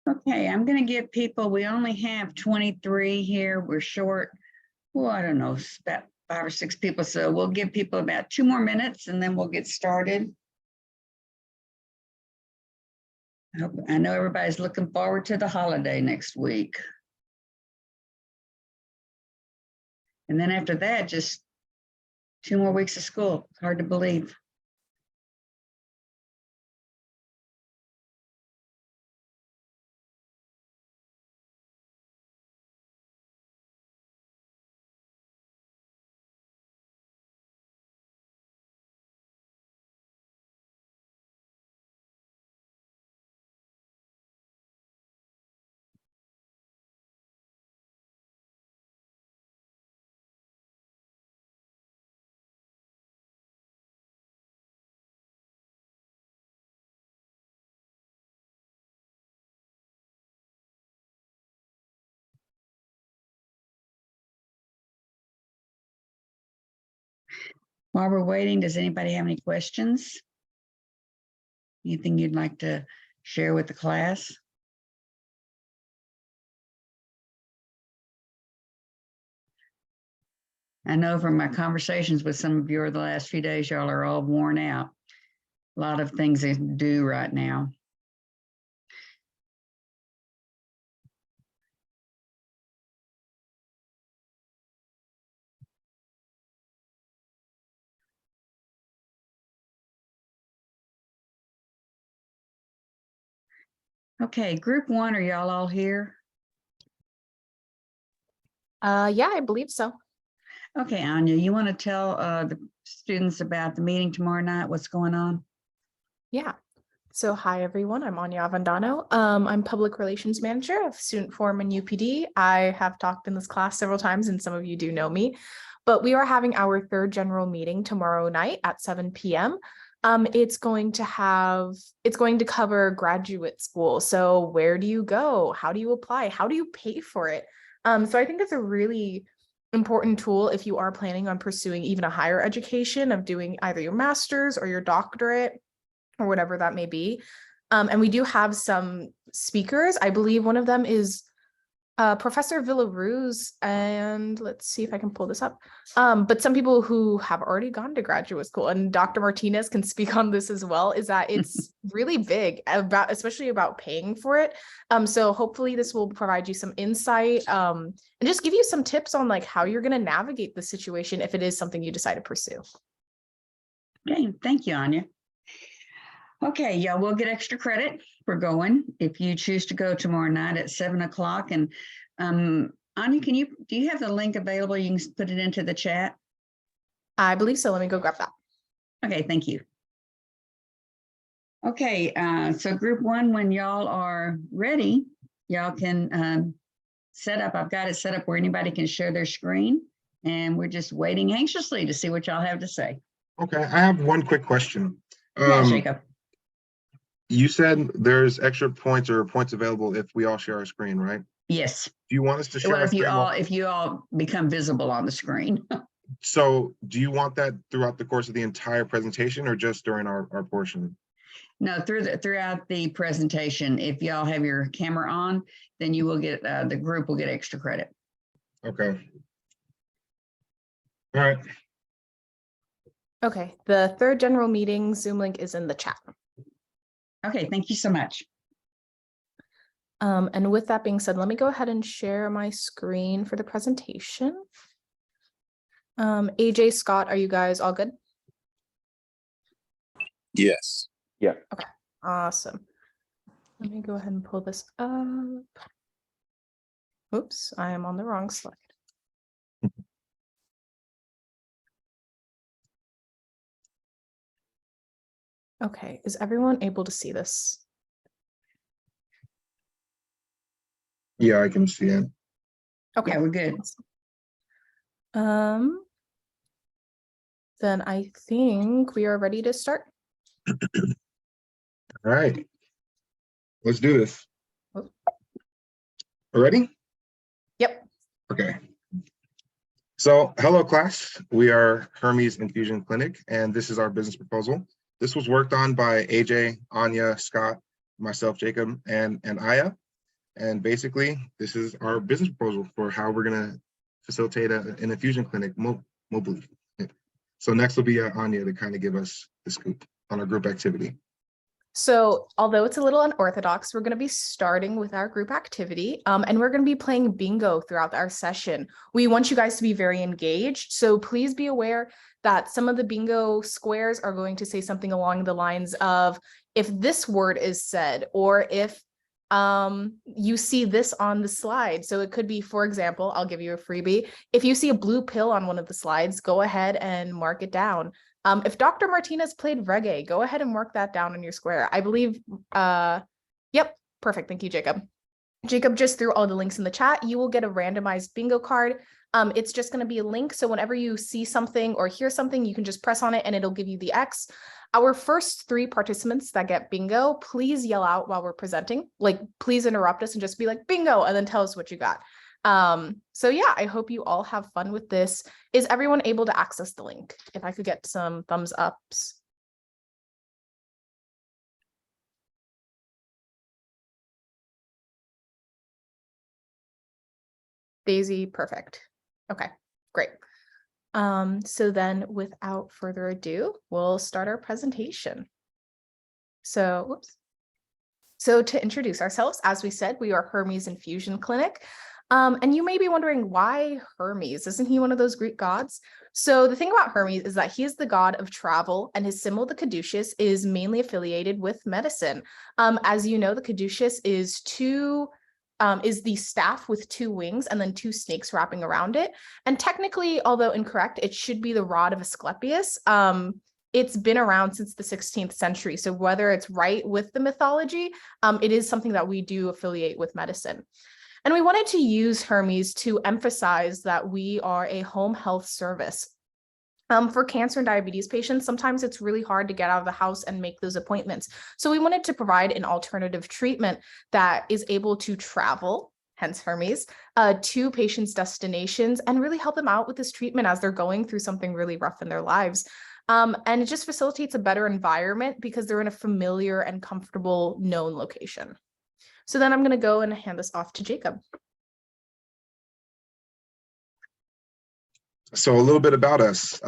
Okay, I'm going to give people, we only have 23 here. We're short, well, I don't know, about 5 or 6 people. So we'll give people about 2 more minutes and then we'll get started. I know everybody's looking forward to the holiday next week. And then after that, just 2 more weeks of school. Hard to believe. While we're waiting, does anybody have any questions? Anything you'd like to share with the class? I know from my conversations with some of you over the last few days, y'all are all worn out. A lot of things to do right now. Okay, group 1, are y'all all here? Yeah, I believe so. Okay, Anya, you want to tell the students about the meeting tomorrow night, what's going on? Yeah. So hi, everyone. I'm Anya Avendano. I'm Public Relations Manager of Student Forum and UPD. I have talked in this class several times, and some of you do know me. But we are having our 3rd general meeting tomorrow night at 7 p.m. It's going to cover graduate school. So where do you go? How do you apply? How do you pay for it? So I think it's a really important tool if you are planning on pursuing even a higher education of doing either your master's or your doctorate or whatever that may be. And we do have some speakers. I believe one of them is Professor Villaruz, and let's see if I can pull this up. But some people who have already gone to graduate school, and Dr. Martinez can speak on this as well, is that it's really big, especially about paying for it. So hopefully this will provide you some insight and just give you some tips on like how you're going to navigate the situation if it is something you decide to pursue. Okay, thank you, Anya. Okay, yeah, we'll get extra credit for going if you choose to go tomorrow night at 7 o'clock. And Anya, do you have the link available? You can put it into the chat. I believe so. Let me go grab that. Okay, thank you. Okay, so group 1, when y'all are ready, y'all can set up. I've got it set up where anybody can share their screen, and we're just waiting anxiously to see what y'all have to say. Okay, I have one quick question. Yeah, Jacob. You said there's extra points or points available if we all share our screen, right? Yes. Do you want us to share Well, our screen? if you all become visible on the screen. So do you want that throughout the course of the entire presentation or just during our portion? No, throughout the presentation. If y'all have your camera on, then you will get the group will get extra credit. Okay. All right. Okay, the 3rd general meeting Zoom link is in the chat. Okay, thank you so much. And with that being said, let me go ahead and share my screen for the presentation. AJ, Scott, are you guys all good? Yes. Yeah. Okay, awesome. Let me go ahead and pull this up. Oops, I am on the wrong slide. Okay, is everyone able to see this? Yeah, I can see it. Okay, Yeah, we're good. Then I think we are ready to start. All right. Let's do this. Ready? Yep. Okay. So hello class, we are Hermes Infusion Clinic, and this is our business proposal. This was worked on by AJ, Anya, Scott, myself, Jacob, and Aya. And basically, this is our business proposal for how we're going to facilitate an infusion clinic mobily. So next will be Anya to kind of give us the scoop on our group activity. So although it's a little unorthodox, we're going to be starting with our group activity, and we're going to be playing bingo throughout our session. We want you guys to be very engaged. So please be aware that some of the bingo squares are going to say something along the lines of, if this word is said, or if you see this on the slide. So it could be, for example, I'll give you a freebie. If you see a blue pill on one of the slides, go ahead and mark it down. If Dr. Martinez played reggae, go ahead and mark that down in your square. I believe, yep, perfect. Thank you, Jacob. Jacob just threw all the links in the chat. You will get a randomized bingo card. It's just going to be a link. So whenever you see something or hear something, you can just press on it and it'll give you the X. Our first 3 participants that get bingo, please yell out while we're presenting. Like, please interrupt us and just be like, bingo, and then tell us what you got. So yeah, I hope you all have fun with this. Is everyone able to access the link? If I could get some thumbs ups. Daisy, perfect. Okay, great. So then without further ado, we'll start our presentation. So to introduce ourselves, as we said, we are Hermes Infusion Clinic. And you may be wondering, why Hermes? Isn't he one of those Greek gods? So the thing about Hermes is that he is the god of travel, and his symbol, the caduceus, is mainly affiliated with medicine. As you know, the caduceus is the staff with 2 wings and then 2 snakes wrapping around it. And technically, although incorrect, it should be the rod of Asclepius. It's been around since the 16th century. So whether it's right with the mythology, it is something that we do affiliate with medicine. And we wanted to use Hermes to emphasize that we are a home health service. For cancer and diabetes patients, sometimes it's really hard to get out of the house and make those appointments. So we wanted to provide an alternative treatment that is able to travel, hence Hermes, to patients' destinations and really help them out with this treatment as they're going through something really rough in their lives. And it just facilitates a better environment because they're in a familiar and comfortable known location. So then I'm going to go and hand this off to Jacob. So a little bit about us.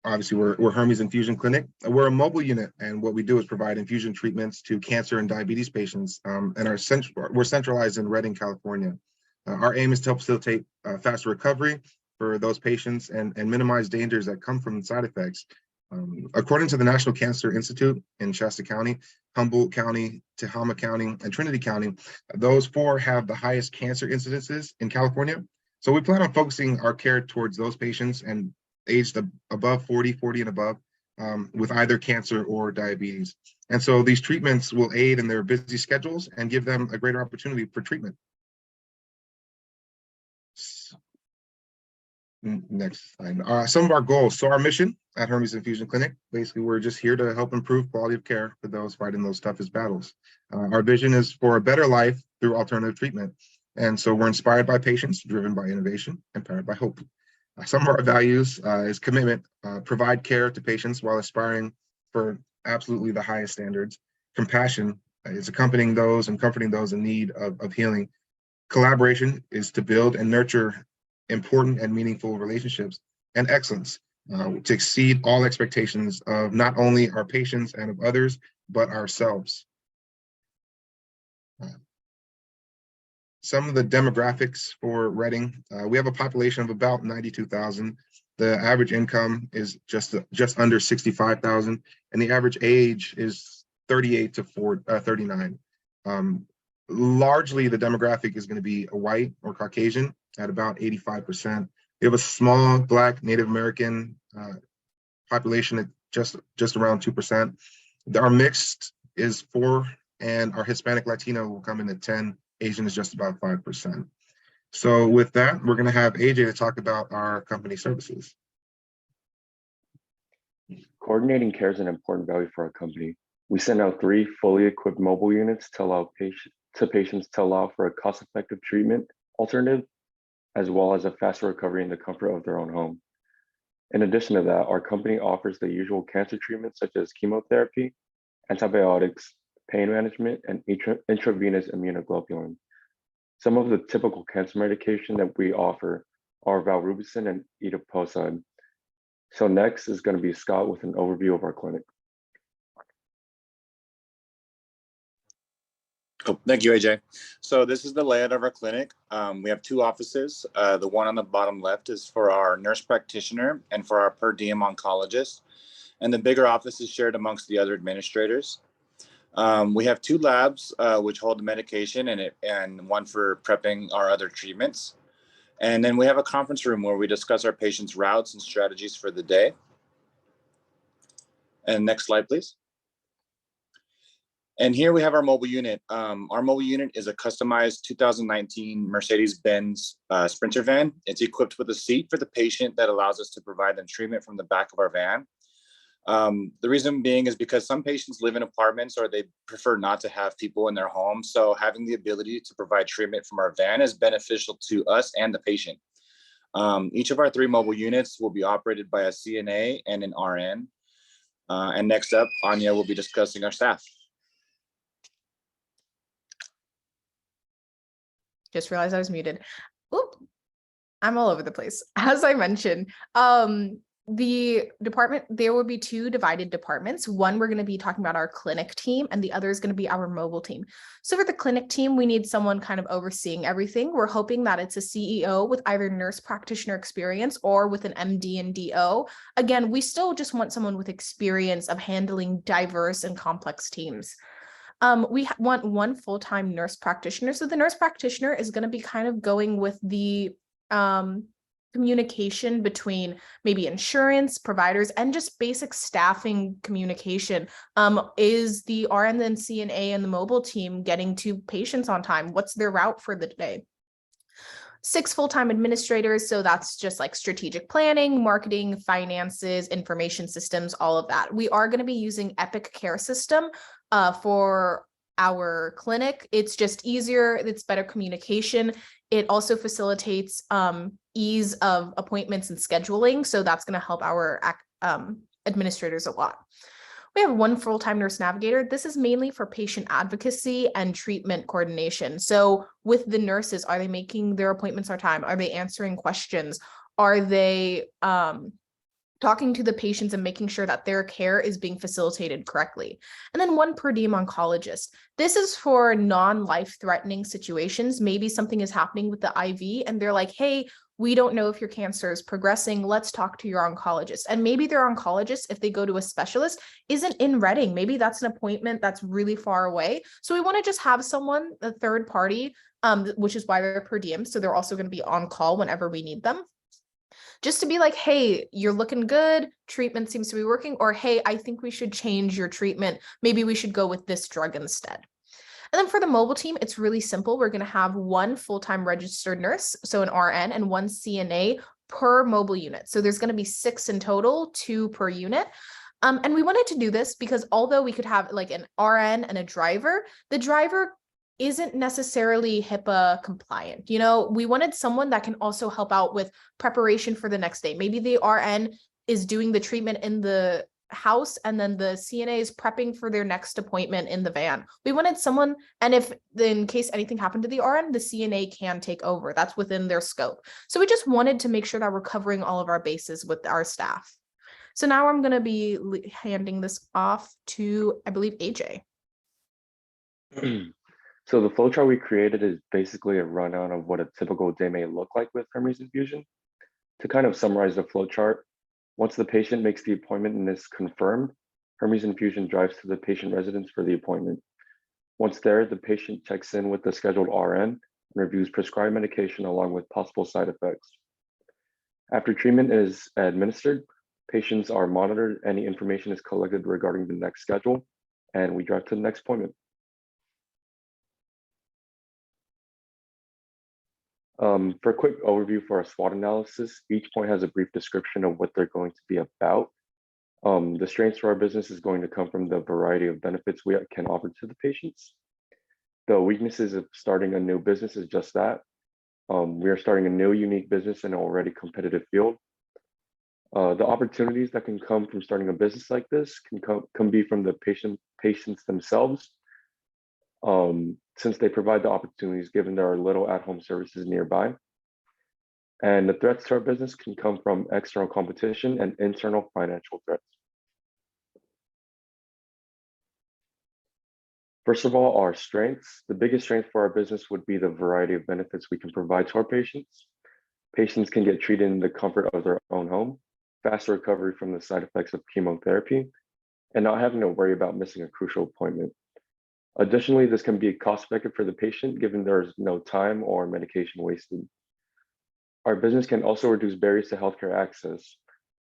Obviously, we're Hermes Infusion Clinic. We're a mobile unit, and what we do is provide infusion treatments to cancer and diabetes patients. And we're centralized in Redding, California. Our aim is to help facilitate faster recovery for those patients and minimize dangers that come from side effects. According to the National Cancer Institute in Shasta County, Humboldt County, Tehama County, and Trinity County, those 4 have the highest cancer incidences in California. So we plan on focusing our care towards those patients and aged above 40 and above with either cancer or diabetes. And so these treatments will aid in their busy schedules and give them a greater opportunity for treatment. Next slide. Some of our goals. So our mission at Hermes Infusion Clinic, basically, we're just here to help improve quality of care for those fighting those toughest battles. Our vision is for a better life through alternative treatment. And so we're inspired by patients, driven by innovation, and powered by hope. Some of our values is commitment, provide care to patients while aspiring for absolutely the highest standards. Compassion is accompanying those and comforting those in need of healing. Collaboration is to build and nurture important and meaningful relationships. And excellence, to exceed all expectations of not only our patients and of others, but ourselves. Some of the demographics for Redding, we have a population of about 92,000. The average income is just under 65,000, and the average age is 38 to 39. Largely, the demographic is going to be a white or Caucasian at about 85%. We have a small Black Native American population at just around 2%. Our mixed is 4, and our Hispanic Latino will come in at 10. Asian is just about 5%. So with that, we're going to have AJ to talk about our company services. Coordinating care is an important value for our company. We send out 3 fully equipped mobile units to allow patients to allow for a cost-effective treatment alternative, as well as a faster recovery in the comfort of their own home. In addition to that, our company offers the usual cancer treatments such as chemotherapy, antibiotics, pain management, and intravenous immunoglobulin. Some of the typical cancer medication that we offer are valrubicin and etoposide. So next is going to be Scott with an overview of our clinic. Oh, thank you, AJ. So this is the layout of our clinic. We have two offices. The one on the bottom left is for our nurse practitioner and for our per diem oncologist. And the bigger office is shared amongst the other administrators. We have two labs, which hold the medication and one for prepping our other treatments. And then we have a conference room where we discuss our patients' routes and strategies for the day. And next slide, please. And here we have our mobile unit. Our mobile unit is a customized 2019 Mercedes-Benz Sprinter van. It's equipped with a seat for the patient that allows us to provide them treatment from the back of our van. The reason being is because some patients live in apartments or they prefer not to have people in their home. So having the ability to provide treatment from our van is beneficial to us and the patient. Each of our 3 mobile units will be operated by a CNA and an RN. And next up, Anya will be discussing our staff. Just realized I was muted. Oop, I'm all over the place. As I mentioned, the department, there will be 2 divided departments. One, we're going to be talking about our clinic team, and the other is going to be our mobile team. So for the clinic team, we need someone kind of overseeing everything. We're hoping that it's a CEO with either nurse practitioner experience or with an MD and DO. Again, we still just want someone with experience of handling diverse and complex teams. We want 1 full-time nurse practitioner. So the nurse practitioner is going to be kind of going with the communication between maybe insurance providers and just basic staffing communication. Is the RN and CNA and the mobile team getting to patients on time? What's their route for the day? 6 full-time administrators. So that's just like strategic planning, marketing, finances, information systems, all of that. We are going to be using Epic Care System for our clinic. It's just easier. It's better communication. It also facilitates ease of appointments and scheduling. So that's going to help our administrators a lot. We have 1 full-time nurse navigator. This is mainly for patient advocacy and treatment coordination. So with the nurses, are they making their appointments on time? Are they answering questions? Are they talking to the patients and making sure that their care is being facilitated correctly? And then 1 per diem oncologist. This is for non-life-threatening situations. Maybe something is happening with the IV and they're like, hey, we don't know if your cancer is progressing. Let's talk to your oncologist. And maybe their oncologist, if they go to a specialist, isn't in Reading. Maybe that's an appointment that's really far away. So we want to just have someone, a third party, which is why they're per diem. So they're also going to be on call whenever we need them. Just to be like, hey, you're looking good, treatment seems to be working, or hey, I think we should change your treatment. Maybe we should go with this drug instead. And then for the mobile team, it's really simple. We're going to have 1 full-time registered nurse, so an RN, and 1 CNA per mobile unit. So there's going to be 6 in total, 2 per unit. And we wanted to do this because although we could have like an RN and a driver, the driver isn't necessarily HIPAA compliant. You know, we wanted someone that can also help out with preparation for the next day. Maybe the RN is doing the treatment in the house and then the CNA is prepping for their next appointment in the van. We wanted someone, and if in case anything happened to the RN, the CNA can take over. That's within their scope. So we just wanted to make sure that we're covering all of our bases with our staff. So now I'm going to be handing this off to, I believe, AJ. So the flowchart we created is basically a rundown of what a typical day may look like with Hermes Infusion. To kind of summarize the flowchart, once the patient makes the appointment and is confirmed, Hermes Infusion drives to the patient residence for the appointment. Once there, the patient checks in with the scheduled RN and reviews prescribed medication along with possible side effects. After treatment is administered, patients are monitored, any information is collected regarding the next schedule, and we drive to the next appointment. For a quick overview for our SWOT analysis, each point has a brief description of what they're going to be about. The strengths for our business is going to come from the variety of benefits we can offer to the patients. The weaknesses of starting a new business is just that. We are starting a new unique business in an already competitive field. The opportunities that can come from starting a business like this can be from the patients themselves. since they provide the opportunities given there are little at-home services nearby. And the threats to our business can come from external competition and internal financial threats. First of all, our strengths. The biggest strength for our business would be the variety of benefits we can provide to our patients. Patients can get treated in the comfort of their own home, faster recovery from the side effects of chemotherapy, and not having to worry about missing a crucial appointment. Additionally, this can be cost-effective for the patient given there's no time or medication wasted. Our business can also reduce barriers to healthcare access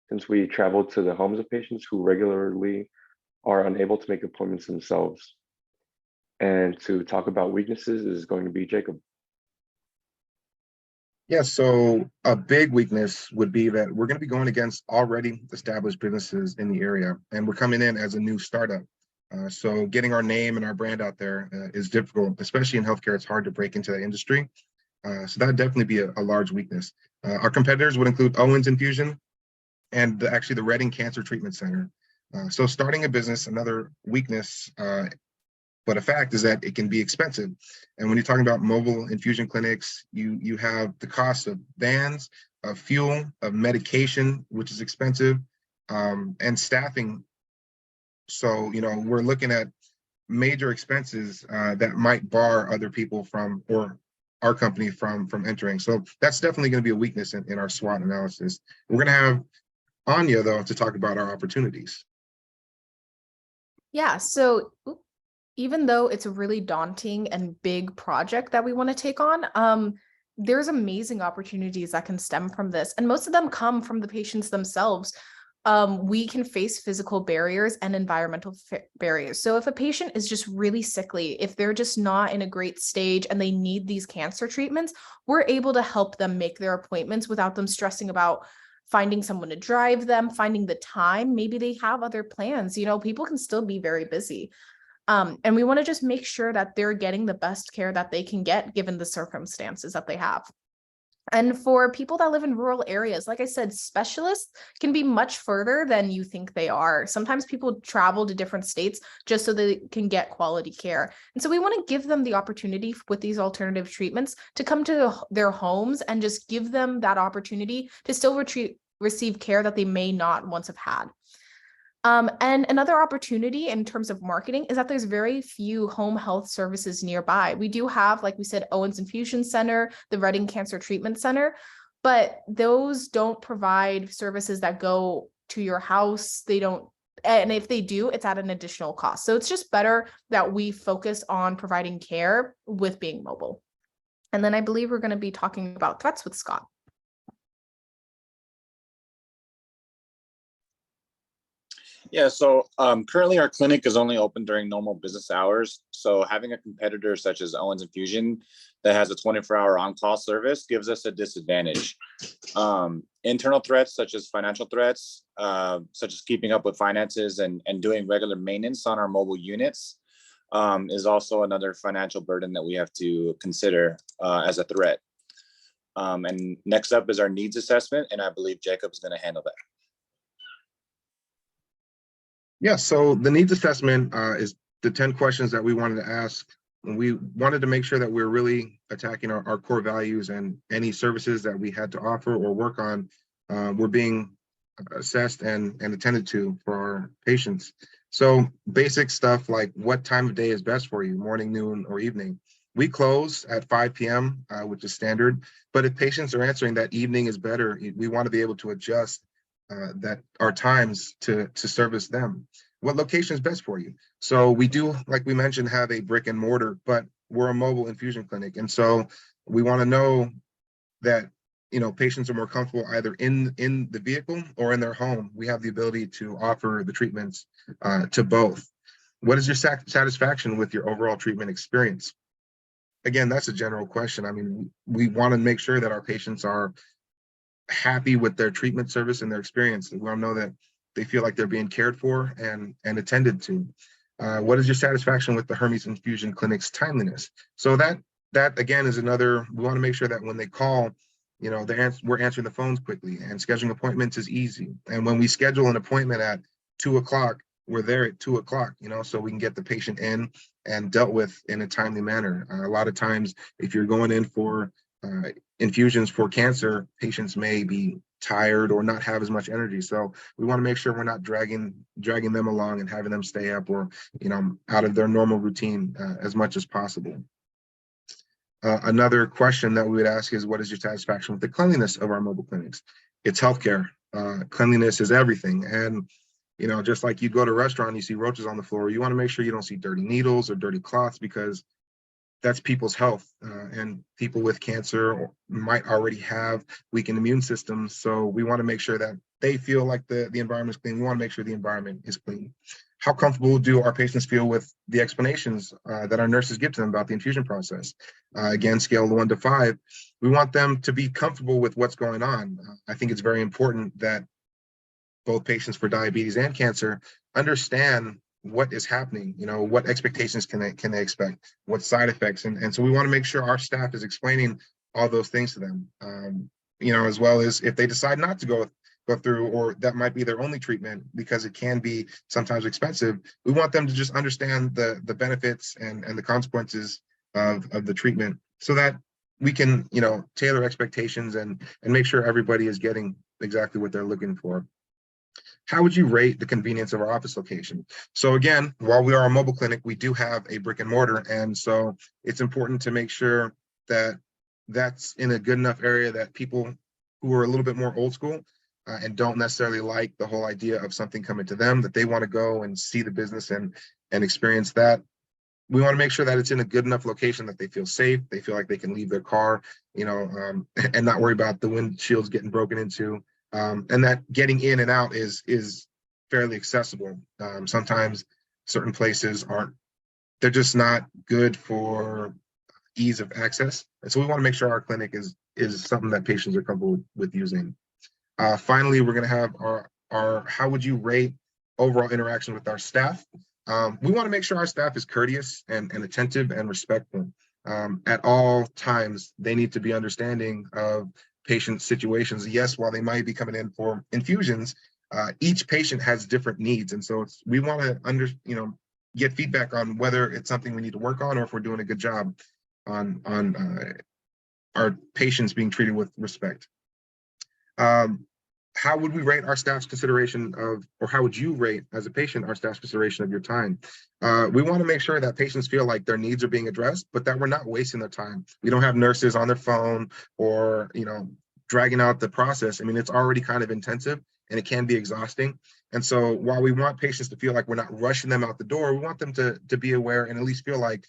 since we travel to the homes of patients who regularly are unable to make appointments themselves. And to talk about weaknesses is going to be Jacob. Yeah, so a big weakness would be that we're going to be going against already established businesses in the area, and we're coming in as a new startup. So getting our name and our brand out there is difficult, especially in healthcare. It's hard to break into that industry. So that would definitely be a large weakness. Our competitors would include Owens Infusion and actually the Redding Cancer Treatment Center. So starting a business, another weakness, but a fact is that it can be expensive. And when you're talking about mobile infusion clinics, you have the cost of vans, of fuel, of medication, which is expensive, and staffing. So, we're looking at major expenses that might bar other people from, or our company from entering. So that's definitely going to be a weakness in our SWOT analysis. We're going to have Anya, though, to talk about our opportunities. Yeah, so even though it's a really daunting and big project that we want to take on, there's amazing opportunities that can stem from this. And most of them come from the patients themselves. We can face physical barriers and environmental barriers. So if a patient is just really sickly, if they're just not in a great stage and they need these cancer treatments, we're able to help them make their appointments without them stressing about finding someone to drive them, finding the time. Maybe they have other plans. People can still be very busy. And we want to just make sure that they're getting the best care that they can get given the circumstances that they have. And for people that live in rural areas, like I said, specialists can be much further than you think they are. Sometimes people travel to different states just so they can get quality care. And so we want to give them the opportunity with these alternative treatments to come to their homes and just give them that opportunity to still receive care that they may not once have had. And another opportunity in terms of marketing is that there's very few home health services nearby. We do have, like we said, Owens Infusion Center, the Redding Cancer Treatment Center, but those don't provide services that go to your house. They don't, and if they do, it's at an additional cost. So it's just better that we focus on providing care with being mobile. And then I believe we're going to be talking about threats with Scott. Yeah, so currently our clinic is only open during normal business hours. So having a competitor such as Owens Infusion that has a 24-hour on-call service gives us a disadvantage. Internal threats such as financial threats, such as keeping up with finances and doing regular maintenance on our mobile units is also another financial burden that we have to consider as a threat. And next up is our needs assessment, and I believe Jacob's going to handle that. Yeah, so the needs assessment is the 10 questions that we wanted to ask. We wanted to make sure that we're really attacking our core values, and any services that we had to offer or work on were being assessed and attended to for our patients. So basic stuff like what time of day is best for you, morning, noon, or evening. We close at 5 p.m., which is standard, but if patients are answering that evening is better, we want to be able to adjust that our times to service them. What location is best for you? So we do, like we mentioned, have a brick and mortar, but we're a mobile infusion clinic. And so we want to know that, patients are more comfortable either in the vehicle or in their home. We have the ability to offer the treatments to both. What is your satisfaction with your overall treatment experience? Again, that's a general question. I mean, we want to make sure that our patients are happy with their treatment service and their experience. We want to know that they feel like they're being cared for and attended to. What is your satisfaction with the Hermes Infusion Clinic's timeliness? So that again is another, we want to make sure that when they call, we're answering the phones quickly, and scheduling appointments is easy. And when we schedule an appointment at 2 o'clock, we're there at 2 o'clock, so we can get the patient in and dealt with in a timely manner. A lot of times, if you're going in for infusions for cancer, patients may be tired or not have as much energy. So we want to make sure we're not dragging them along and having them stay up or, out of their normal routine as much as possible. Another question that we would ask is, what is your satisfaction with the cleanliness of our mobile clinics? It's healthcare. Cleanliness is everything. And, just like you go to a restaurant, you see roaches on the floor, you want to make sure you don't see dirty needles or dirty cloths, because that's people's health. And people with cancer might already have weakened immune systems. So we want to make sure that they feel like the environment is clean. We want to make sure the environment is clean. How comfortable do our patients feel with the explanations that our nurses give to them about the infusion process? Again, scale of 1 to 5. We want them to be comfortable with what's going on. I think it's very important that both patients for diabetes and cancer understand what is happening, what expectations can they expect, what side effects. And so we want to make sure our staff is explaining all those things to them, as well as if they decide not to go through, or that might be their only treatment because it can be sometimes expensive. We want them to just understand the benefits and the consequences of the treatment, so that we can, tailor expectations and make sure everybody is getting exactly what they're looking for. How would you rate the convenience of our office location? So again, while we are a mobile clinic, we do have a brick and mortar. And so it's important to make sure that that's in a good enough area that people who are a little bit more old school and don't necessarily like the whole idea of something coming to them, that they want to go and see the business and experience that. We want to make sure that it's in a good enough location that they feel safe, they feel like they can leave their car, and not worry about the windshields getting broken into. And that getting in and out is fairly accessible. Sometimes certain places they're just not good for ease of access. And so we want to make sure our clinic is something that patients are comfortable with using. Finally, we're going to have our how would you rate overall interaction with our staff? We want to make sure our staff is courteous and attentive and respectful. At all times, they need to be understanding of patient situations. Yes, while they might be coming in for infusions, each patient has different needs. And so we want to get feedback on whether it's something we need to work on, or if we're doing a good job on our patients being treated with respect. How would we rate our staff's consideration of, or how would you rate as a patient our staff's consideration of your time? We want to make sure that patients feel like their needs are being addressed, but that we're not wasting their time. We don't have nurses on their phone or, dragging out the process. I mean, it's already kind of intensive and it can be exhausting. And so while we want patients to feel like we're not rushing them out the door, we want them to be aware and at least feel like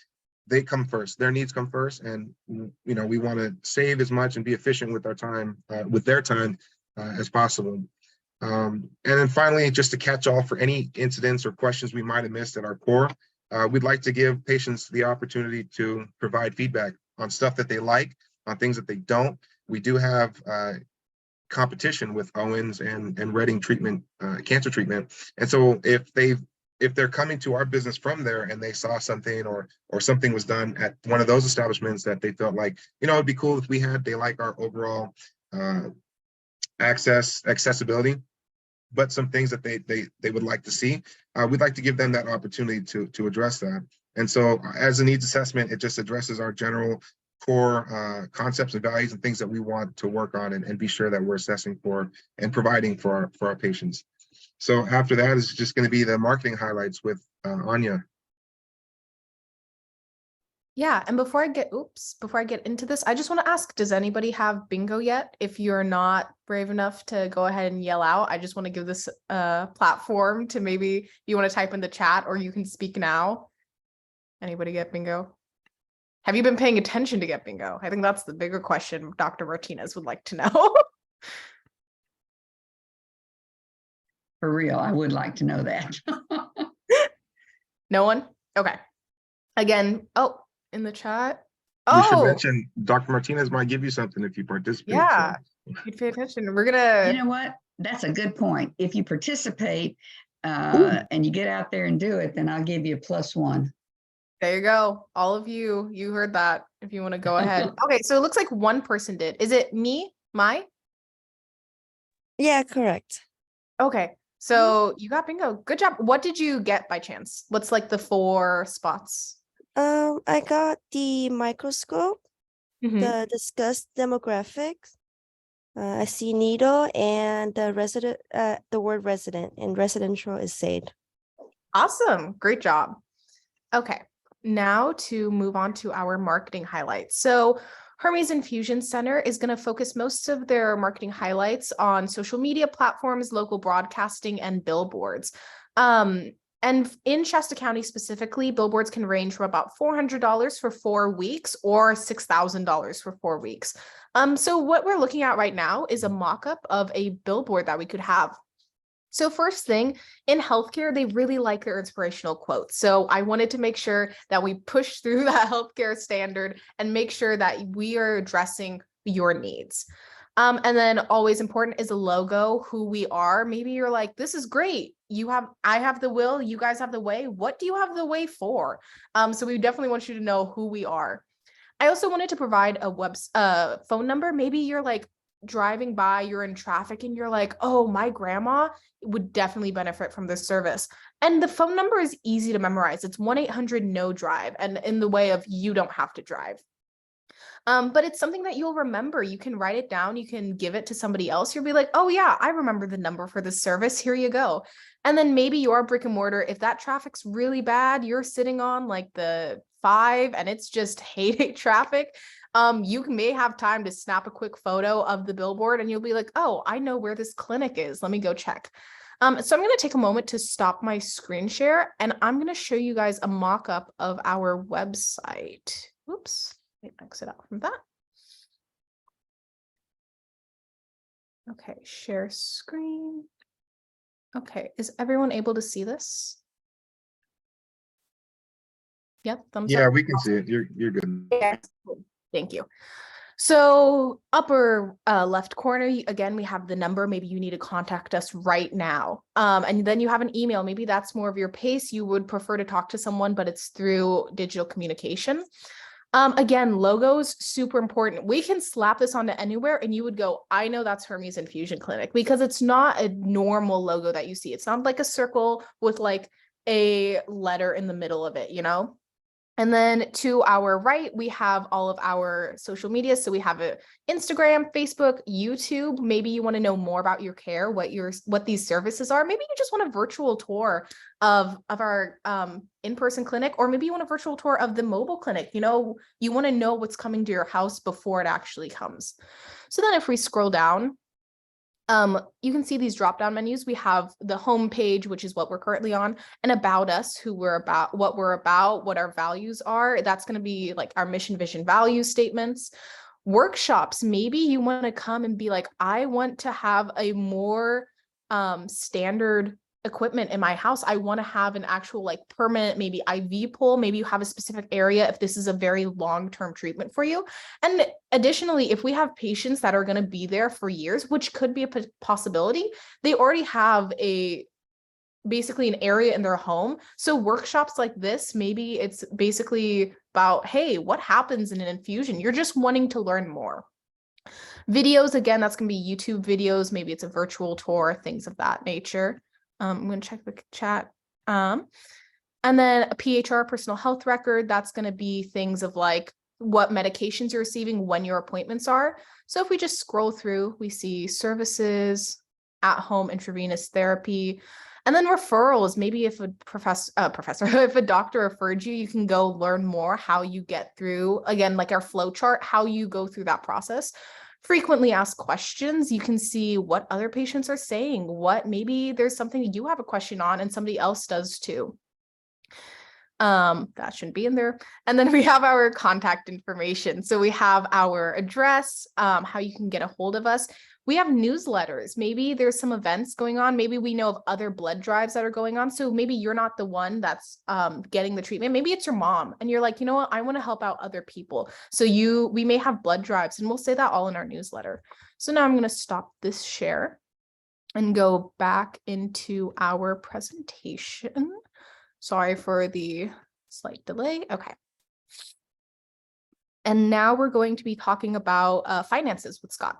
they come first, their needs come first. And, we want to save as much and be efficient with our time, with their time as possible. And then finally, just to catch all for any incidents or questions we might have missed at our core, we'd like to give patients the opportunity to provide feedback on stuff that they like, on things that they don't. We do have competition with Owens and Reading treatment, cancer treatment. And so if they're coming to our business from there and they saw something or something was done at one of those establishments that they felt like, it'd be cool if we had, they like our overall accessibility, but some things that they would like to see, we'd like to give them that opportunity to address that. And so as a needs assessment, it just addresses our general core concepts and values and things that we want to work on and be sure that we're assessing for and providing for our patients. So after that is just going to be the marketing highlights with Anya. Yeah, and before I get into this, I just want to ask, does anybody have bingo yet? If you're not brave enough to go ahead and yell out, I just want to give this platform to, maybe you want to type in the chat or you can speak now. Anybody get bingo? Have you been paying attention to get bingo? I think that's the bigger question Dr. Martinez would like to know. For real, I would like to know that. No one? Okay. Again, in the chat. We should mention Dr. Martinez might give you something if you participate. Yeah, so. you'd pay attention. We're gonna. You know what? That's a good point. If you participate and you get out there and do it, then I'll give you a +1. There you go. All of you heard that. If you want to go ahead. Okay, so it looks like one person did. Is it me? My? Yeah, correct. Okay. So you got bingo. Good job. What did you get by chance? What's like the 4 spots? I got the microscope, Mhm. the discuss demographics. I see needle and the word resident and residential is said. Awesome. Great job. Okay. Now to move on to our marketing highlights. So Hermes Infusion Center is going to focus most of their marketing highlights on social media platforms, local broadcasting, and billboards. And in Shasta County specifically, billboards can range from about $400 for 4 weeks or $6,000 for 4 weeks. So what we're looking at right now is a mock-up of a billboard that we could have. So first thing, in healthcare, they really like their inspirational quotes. So I wanted to make sure that we push through that healthcare standard and make sure that we are addressing your needs. And then always important is a logo, who we are. Maybe you're like, this is great. I have the will, you guys have the way. What do you have the way for? So we definitely want you to know who we are. I also wanted to provide a phone number. Maybe you're like driving by, you're in traffic and you're like, oh, my grandma would definitely benefit from this service. And the phone number is easy to memorize. It's 1-800-NO-DRIVE, and in the way of you don't have to drive. But it's something that you'll remember. You can write it down. You can give it to somebody else. You'll be like, oh yeah, I remember the number for this service. Here you go. And then maybe your brick and mortar, if that traffic's really bad, you're sitting on like the 5 and it's just heyday traffic. You may have time to snap a quick photo of the billboard and you'll be like, oh, I know where this clinic is. Let me go check. So I'm going to take a moment to stop my screen share and I'm going to show you guys a mock-up of our website. Oops. Exit out from that. Okay, share screen. Okay, is everyone able to see this? Yep, thumbs Yeah, up. we can see it. You're good. Yes. Thank you. So upper left corner, again, we have the number. Maybe you need to contact us right now. And then you have an email. Maybe that's more of your pace. You would prefer to talk to someone, but it's through digital communication. Again, logos, super important. We can slap this onto anywhere and you would go, I know that's Hermes Infusion Clinic, because it's not a normal logo that you see. It's not like a circle with like a letter in the middle of it, you know? And then to our right, we have all of our social media. So we have a Instagram, Facebook, YouTube. Maybe you want to know more about your care, what these services are. Maybe you just want a virtual tour of our in-person clinic, or maybe you want a virtual tour of the mobile clinic. You know, you want to know what's coming to your house before it actually comes. So then if we scroll down, you can see these drop-down menus. We have the home page, which is what we're currently on, and about us, who we're about, what our values are. That's going to be like our mission, vision, value statements. Workshops, maybe you want to come and be like, I want to have a more standard equipment in my house. I want to have an actual like permanent, maybe IV pole. Maybe you have a specific area if this is a very long-term treatment for you. And additionally, if we have patients that are going to be there for years, which could be a possibility, they already have basically an area in their home. So workshops like this, maybe it's basically about, hey, what happens in an infusion? You're just wanting to learn more. Videos, again, that's going to be YouTube videos. Maybe it's a virtual tour, things of that nature. I'm going to check the chat. And then a PHR, personal health record, that's going to be things of like what medications you're receiving, when your appointments are. So if we just scroll through, we see services, at-home intravenous therapy, and then referrals. Maybe if a if a doctor referred you, you can go learn more how you get through, again, like our flow chart, how you go through that process. Frequently asked questions. You can see what other patients are saying, what maybe there's something you have a question on and somebody else does too. That shouldn't be in there. And then we have our contact information. So we have our address, how you can get a hold of us. We have newsletters. Maybe there's some events going on. Maybe we know of other blood drives that are going on. So maybe you're not the one that's getting the treatment. Maybe it's your mom and you're like, you know what, I want to help out other people. So we may have blood drives, and we'll say that all in our newsletter. So now I'm going to stop this share and go back into our presentation. Sorry for the slight delay. Okay. And now we're going to be talking about finances with Scott.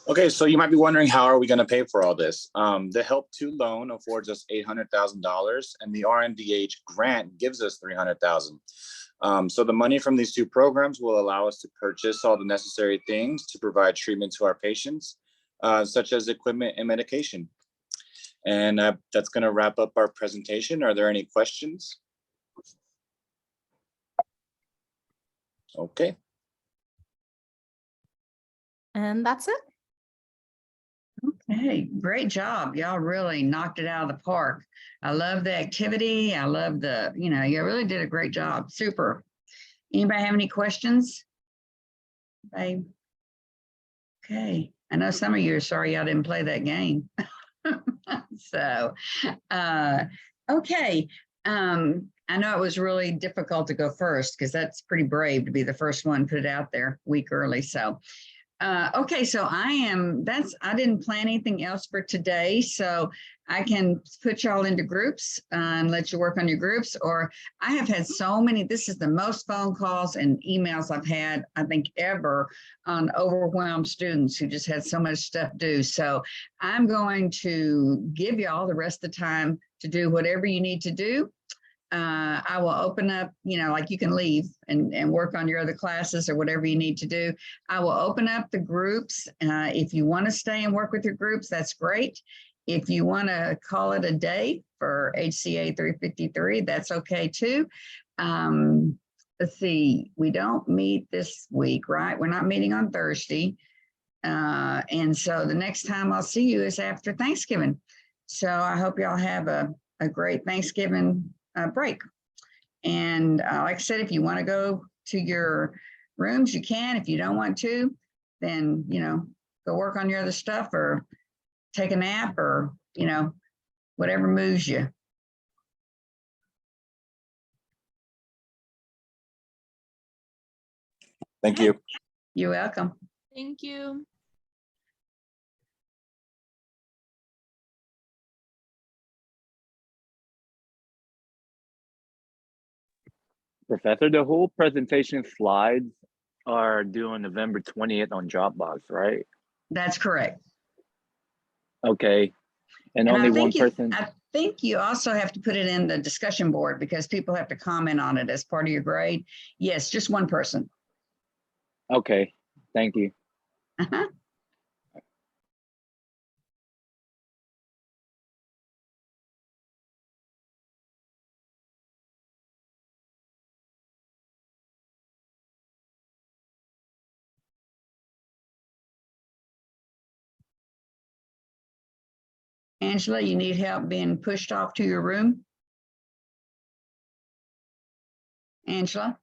Okay, so you might be wondering, how are we going to pay for all this? The Help to loan affords us $800,000, and the RMDH grant gives us $300,000. So the money from these two programs will allow us to purchase all the necessary things to provide treatment to our patients, such as equipment and medication. And that's going to wrap up our presentation. Are there any questions? Okay. And that's it. Hey, great job. Y'all really knocked it out of the park. I love the activity. I love the, you really did a great job. Super. Anybody have any questions? Babe? Okay. I know some of you are sorry y'all didn't play that game. So, okay. I know it was really difficult to go first because that's pretty brave to be the first one put it out there a week early. So, okay, so I didn't plan anything else for today, so I can put y'all into groups and let you work on your groups, or I have had so many, this is the most phone calls and emails I've had, I think, ever on overwhelmed students who just had so much stuff due. So I'm going to give y'all the rest of the time to do whatever you need to do. I will open up, like you can leave and work on your other classes or whatever you need to do. I will open up the groups. If you want to stay and work with your groups, that's great. If you want to call it a day for HCA 353, that's okay too. Let's see, we don't meet this week, right? We're not meeting on Thursday. And so the next time I'll see you is after Thanksgiving. So I hope y'all have a great Thanksgiving break. And like I said, if you want to go to your rooms, you can. If you don't want to, then, go work on your other stuff or take a nap or, whatever moves you. Thank you. You're welcome. Thank you. Professor, the whole presentation slides are due on November 20th on Dropbox, right? That's correct. Okay. And And only one person. I think you also have to put it in the discussion board because people have to comment on it as part of your grade. Yes, just one person. Okay. Thank you. Uh-huh. Angela, you need help being pushed off to your room? Angela?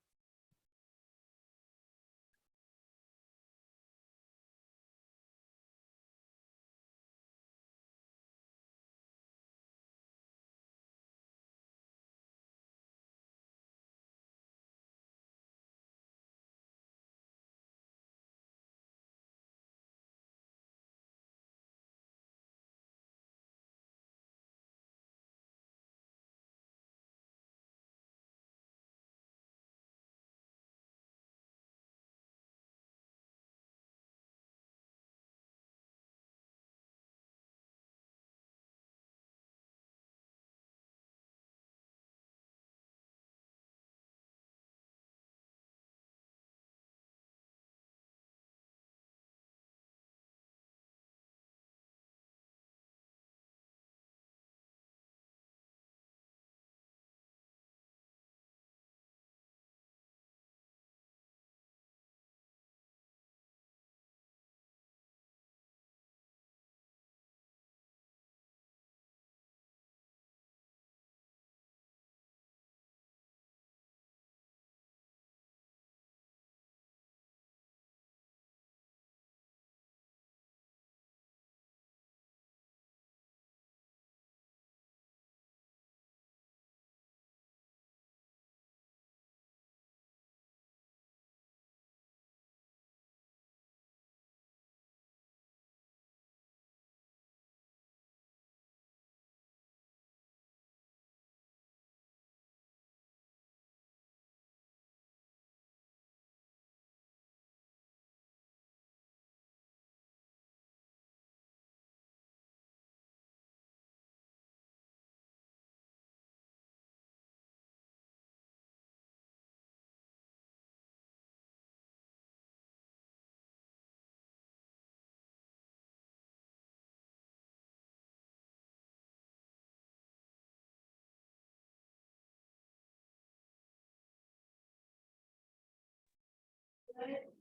Got it?